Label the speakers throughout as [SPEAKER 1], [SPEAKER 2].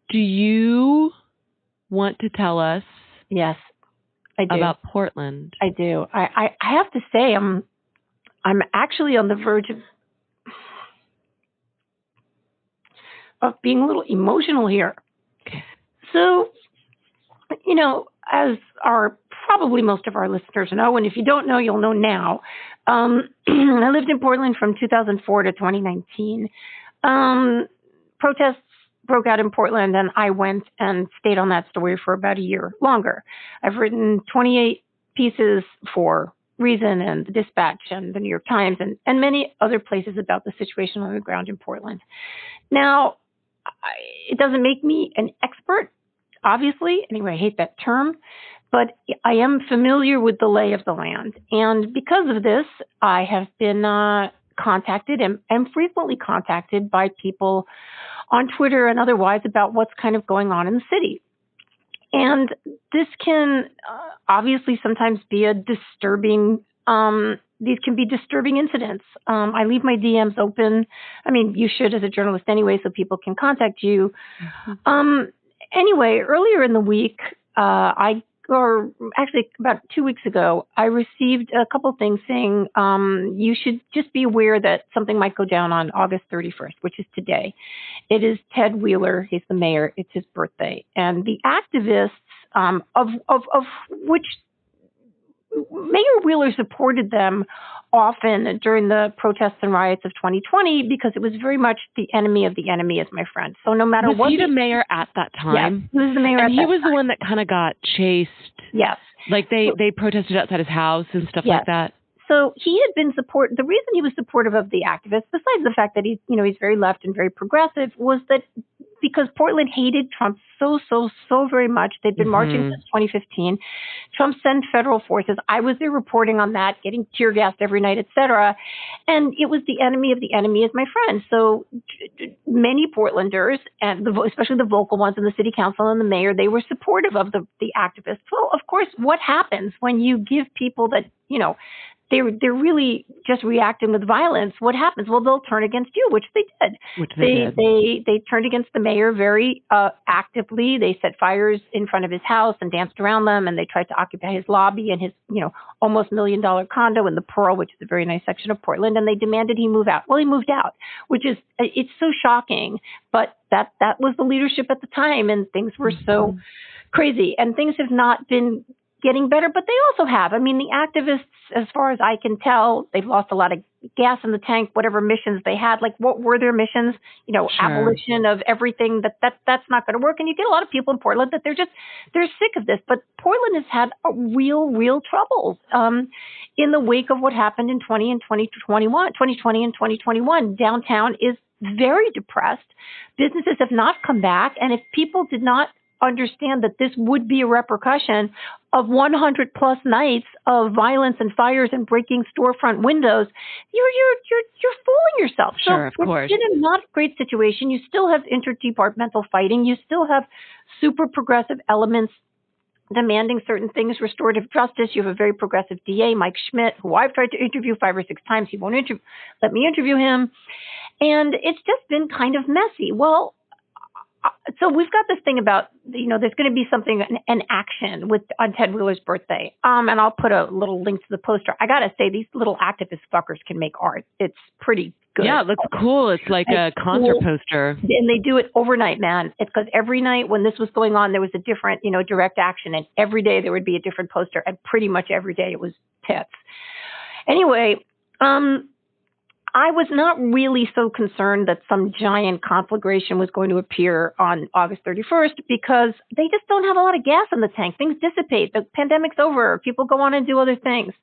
[SPEAKER 1] Do you want to tell us?
[SPEAKER 2] Yes, I do.
[SPEAKER 1] About Portland?
[SPEAKER 2] I do. I have to say, I'm actually on the verge of being a little emotional here.
[SPEAKER 1] Okay.
[SPEAKER 2] So, as probably most of our listeners know, and if you don't know, you'll know now. I lived in Portland from 2004 to 2019. Protests broke out in Portland, and I went and stayed on that story for about a year longer. I've written 28 pieces for Reason and the Dispatch and the New York Times and many other places about the situation on the ground in Portland. Now, it doesn't make me an expert, obviously. Anyway, I hate that term. But I am familiar with the lay of the land. And because of this, I have been contacted and frequently contacted by people on Twitter and otherwise about what's kind of going on in the city. And this can obviously sometimes be a disturbing, these can be disturbing incidents. I leave my DMs open. I mean, you should as a journalist anyway, so people can contact you. Mm-hmm. Anyway, earlier in the week, actually about 2 weeks ago, I received a couple things saying you should just be aware that something might go down on August 31st, which is today. It is Ted Wheeler. He's the mayor. It's his birthday. And the activists of which Mayor Wheeler supported them often during the protests and riots of 2020 because it was very much the enemy of the enemy is my friend. So no matter what.
[SPEAKER 1] Was he the mayor at that time?
[SPEAKER 2] Yes, he was the mayor
[SPEAKER 1] and
[SPEAKER 2] at that time.
[SPEAKER 1] And he was the one that kind of got chased.
[SPEAKER 2] Yes.
[SPEAKER 1] Like they protested outside his house and stuff like that.
[SPEAKER 2] So he had been the reason he was supportive of the activists, besides the fact that he's very left and very progressive, was that because Portland hated Trump so very much. They'd been marching since 2015. Trump sent federal forces. I was there reporting on that, getting tear gassed every night, etc. And it was the enemy of the enemy is my friend. So many Portlanders, and especially the vocal ones in the city council and the mayor, they were supportive of the activists. Well, of course, what happens when you give people that, they're really just reacting with violence? What happens? Well, they'll turn against you, which they did. They turned against the mayor very actively. They set fires in front of his house and danced around them, and they tried to occupy his lobby and his, almost $1 million condo in the Pearl, which is a very nice section of Portland, and they demanded he move out. Well, he moved out, which is, it's so shocking, but that was the leadership at the time, and things were so crazy, and things have not been getting better, but they also have. I mean, the activists, as far as I can tell, they've lost a lot of gas in the tank, whatever missions they had. Like, what were their missions? Abolition of everything, that's not going to work. And you get a lot of people in Portland that they're sick of this. But Portland has had a real troubles in the wake of what happened in 2020 and 2021. Downtown is very depressed. Businesses have not come back. And if people did not understand that this would be a repercussion of 100 plus nights of violence and fires and breaking storefront windows, you're fooling yourself.
[SPEAKER 1] Sure, of course.
[SPEAKER 2] It's in a not great situation. You still have interdepartmental fighting. You still have super progressive elements demanding certain things, restorative justice. You have a very progressive DA, Mike Schmidt, who I've tried to interview 5 or 6 times. He won't let me interview him. And it's just been kind of messy. Well, so we've got this thing about, there's going to be something, an action on Ted Wheeler's birthday. And I'll put a little link to the poster. I got to say, these little activist fuckers can make art. It's pretty good.
[SPEAKER 1] Yeah, it looks cool. It's like a concert poster. And
[SPEAKER 2] they do it overnight, man. It's because every night when this was going on, there was a different, direct action. And every day there would be a different poster. And pretty much every day it was tits. Anyway, I was not really so concerned that some giant conflagration was going to appear on August 31st because they just don't have a lot of gas in the tank. Things dissipate. The pandemic's over. People go on and do other things.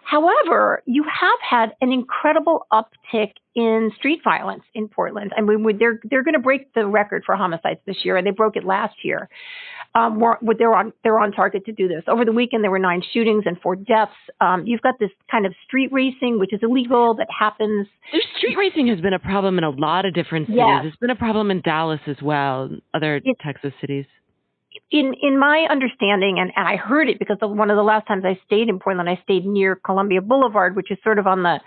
[SPEAKER 2] However, you have had an incredible uptick in street violence in Portland. I mean, they're going to break the record for homicides this year, and they broke it last year. They're on target to do this. Over the weekend, there were 9 shootings and 4 deaths. You've got this kind of street racing, which is illegal, that happens.
[SPEAKER 1] Street racing has been a problem in a lot of different cities.
[SPEAKER 2] Yes.
[SPEAKER 1] It's been a problem in Dallas as well, other Texas cities.
[SPEAKER 2] In my understanding, and I heard it because one of the last times I stayed in Portland, I stayed near Columbia Boulevard, which is sort of on the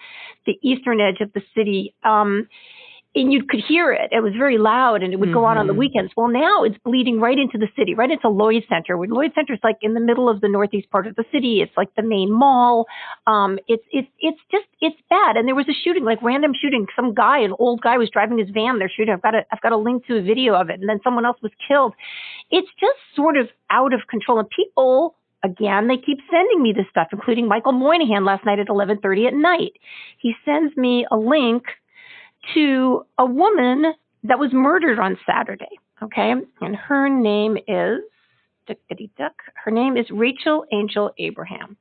[SPEAKER 2] eastern edge of the city. and you could hear it. It was very loud, and it would go on the weekends. Well, now it's bleeding right into the city, right into Lloyd Center. Lloyd Center is like in the middle of the northeast part of the city. It's like the main mall. It's bad. And there was a shooting, like random shooting. Some guy, an old guy, was driving his van. They're shooting. I've got a link to a video of it. And then someone else was killed. It's just sort of out of control. And people, again, they keep sending me this stuff, including Michael Moynihan last night at 11:30 at night. He sends me a link to a woman that was murdered on Saturday, okay? And her name is, her name is Rachael Angel Abraham.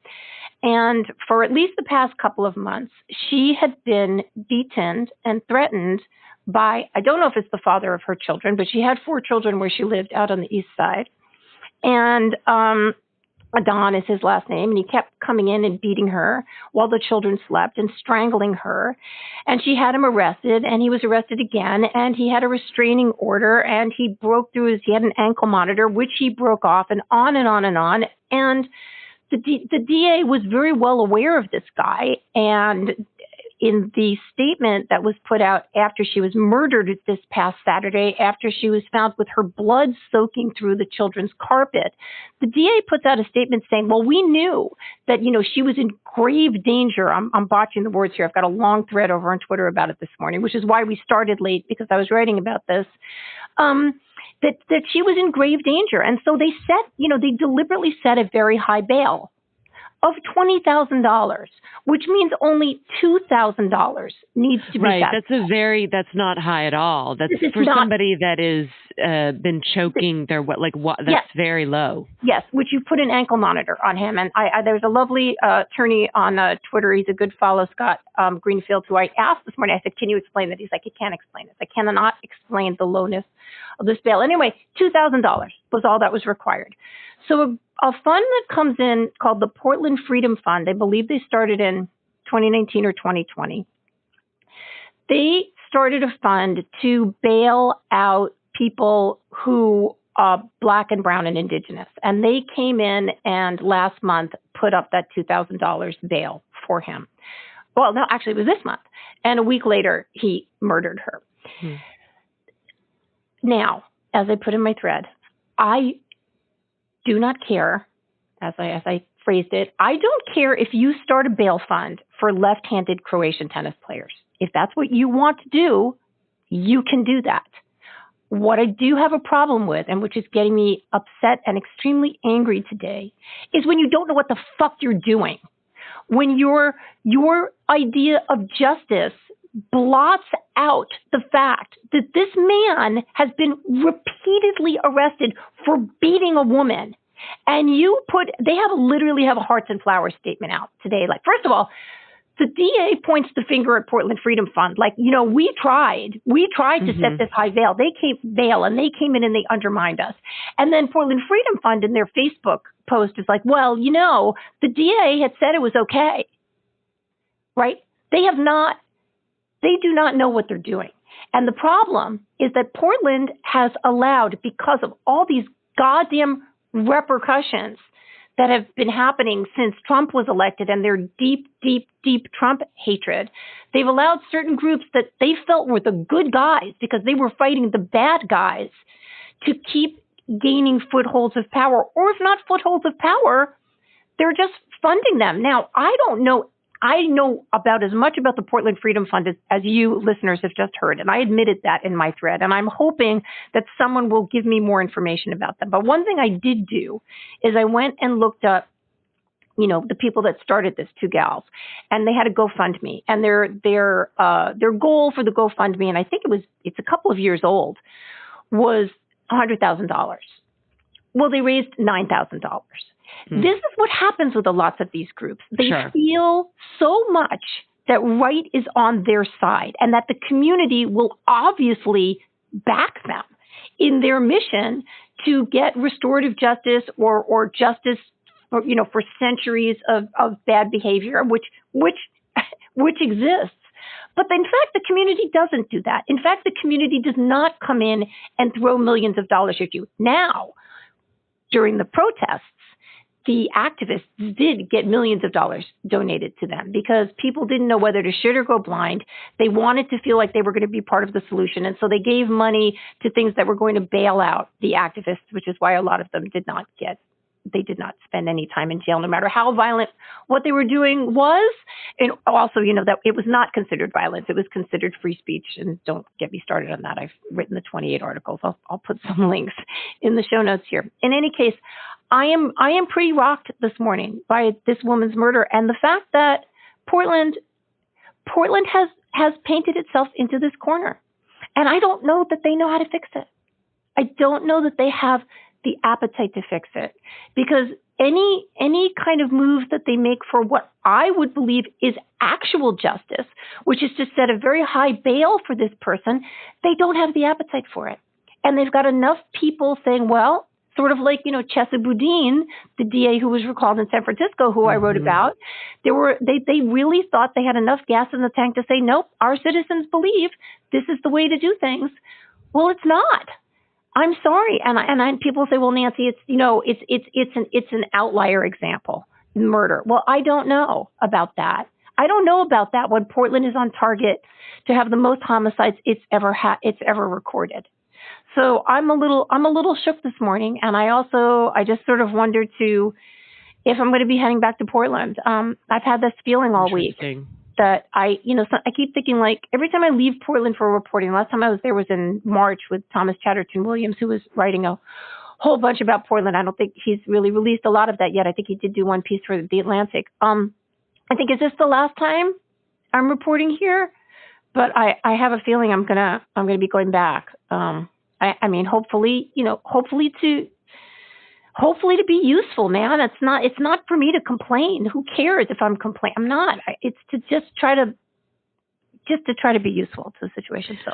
[SPEAKER 2] And for at least the past couple of months, she had been beaten and threatened by, I don't know if it's the father of her children, but she had 4 children where she lived out on the east side. And Adon is his last name, and he kept coming in and beating her while the children slept and strangling her. And she had him arrested, and he was arrested again, and he had a restraining order, and he had an ankle monitor, which he broke off, and on and on and on. And the DA was very well aware of this guy, and in the statement that was put out after she was murdered this past Saturday, after she was found with her blood soaking through the children's carpet, the DA puts out a statement saying, well, we knew that, she was in grave danger. I'm botching the words here. I've got a long thread over on Twitter about it this morning, which is why we started late, because I was writing about this. That she was in grave danger. And so they they deliberately set a very high bail of $20,000, which means only $2,000 needs to be set.
[SPEAKER 1] That's not high at all. That's for somebody that is been choking that's very low.
[SPEAKER 2] Yes, which you put an ankle monitor on him. And there's a lovely attorney on Twitter. He's a good follow, Scott Greenfield, who I asked this morning. I said, can you explain that? He's like, I can't explain it. I cannot explain the lowness of this bail. Anyway, $2,000 was all that was required. So a fund that comes in called the Portland Freedom Fund, I believe they started in 2019 or 2020. They started a fund to bail out people who are Black and brown and indigenous. And they came in and last month put up that $2,000 bail for him. Well, no, actually it was this month. And a week later, he murdered her. Now, as I put in my thread, I do not care, as I phrased it, I don't care if you start a bail fund for left-handed Croatian tennis players. If that's what you want to do, you can do that. What I do have a problem with, and which is getting me upset and extremely angry today, is when you don't know what the fuck you're doing. When your idea of justice blots out the fact that this man has been repeatedly arrested for beating a woman. And they literally have a Hearts and Flowers statement out today. Like, first of all, the DA points the finger at Portland Freedom Fund. Like, we tried to set this high bail. They came in and they undermined us. And then Portland Freedom Fund in their Facebook post is like, well, the DA had said it was okay. Right? They do not know what they're doing. And the problem is that Portland has allowed, because of all these goddamn repercussions that have been happening since Trump was elected and their deep, deep, deep Trump hatred, they've allowed certain groups that they felt were the good guys because they were fighting the bad guys to keep gaining footholds of power. Or if not footholds of power, they're just funding them. Now, I know about as much about the Portland Freedom Fund as you listeners have just heard, and I admitted that in my thread, and I'm hoping that someone will give me more information about them. But one thing I did do is I went and looked up, the people that started this, 2 gals, and they had a GoFundMe, and their goal for the GoFundMe, and I think it's a couple of years old, was $100,000. Well, they raised $9,000. This is what happens with lots of these groups. They feel so much that right is on their side and that the community will obviously back them in their mission to get restorative justice or justice for centuries of bad behavior, which exists. But in fact, the community doesn't do that. In fact, the community does not come in and throw millions of dollars at you. Now, during the protests, the activists did get millions of dollars donated to them because people didn't know whether to shit or go blind. They wanted to feel like they were going to be part of the solution. And so they gave money to things that were going to bail out the activists, which is why a lot of them did not spend any time in jail, no matter how violent what they were doing was. And also, that it was not considered violence. It was considered free speech. And don't get me started on that. I've written the 28 articles. I'll put some links in the show notes here. In any case, I am pretty rocked this morning by this woman's murder and the fact that Portland has painted itself into this corner. And I don't know that they know how to fix it. I don't know that they have the appetite to fix it, because any kind of move that they make for what I would believe is actual justice, which is to set a very high bail for this person, they don't have the appetite for it. And they've got enough people saying, well, sort of like, Chesa Boudin, the DA who was recalled in San Francisco, who I wrote about, they really thought they had enough gas in the tank to say, nope, our citizens believe this is the way to do things. Well, it's not. I'm sorry. And people say, well, Nancy, it's an outlier example, murder. Well, I don't know about that. I don't know about that when Portland is on target to have the most homicides it's ever recorded. So I'm a little shook this morning, and I just sort of wondered if I'm going to be heading back to Portland. I've had this feeling all week that I keep thinking, like, every time I leave Portland for reporting. Last time I was there was in March with Thomas Chatterton Williams, who was writing a whole bunch about Portland. I don't think he's really released a lot of that yet. I think he did do one piece for the Atlantic. I think, is this the last time I'm reporting here? But I have a feeling I'm gonna be going back. I mean, hopefully to be useful, man. It's not for me to complain. Who cares if I'm complaining? I'm not. It's to just try to be useful to the situation. So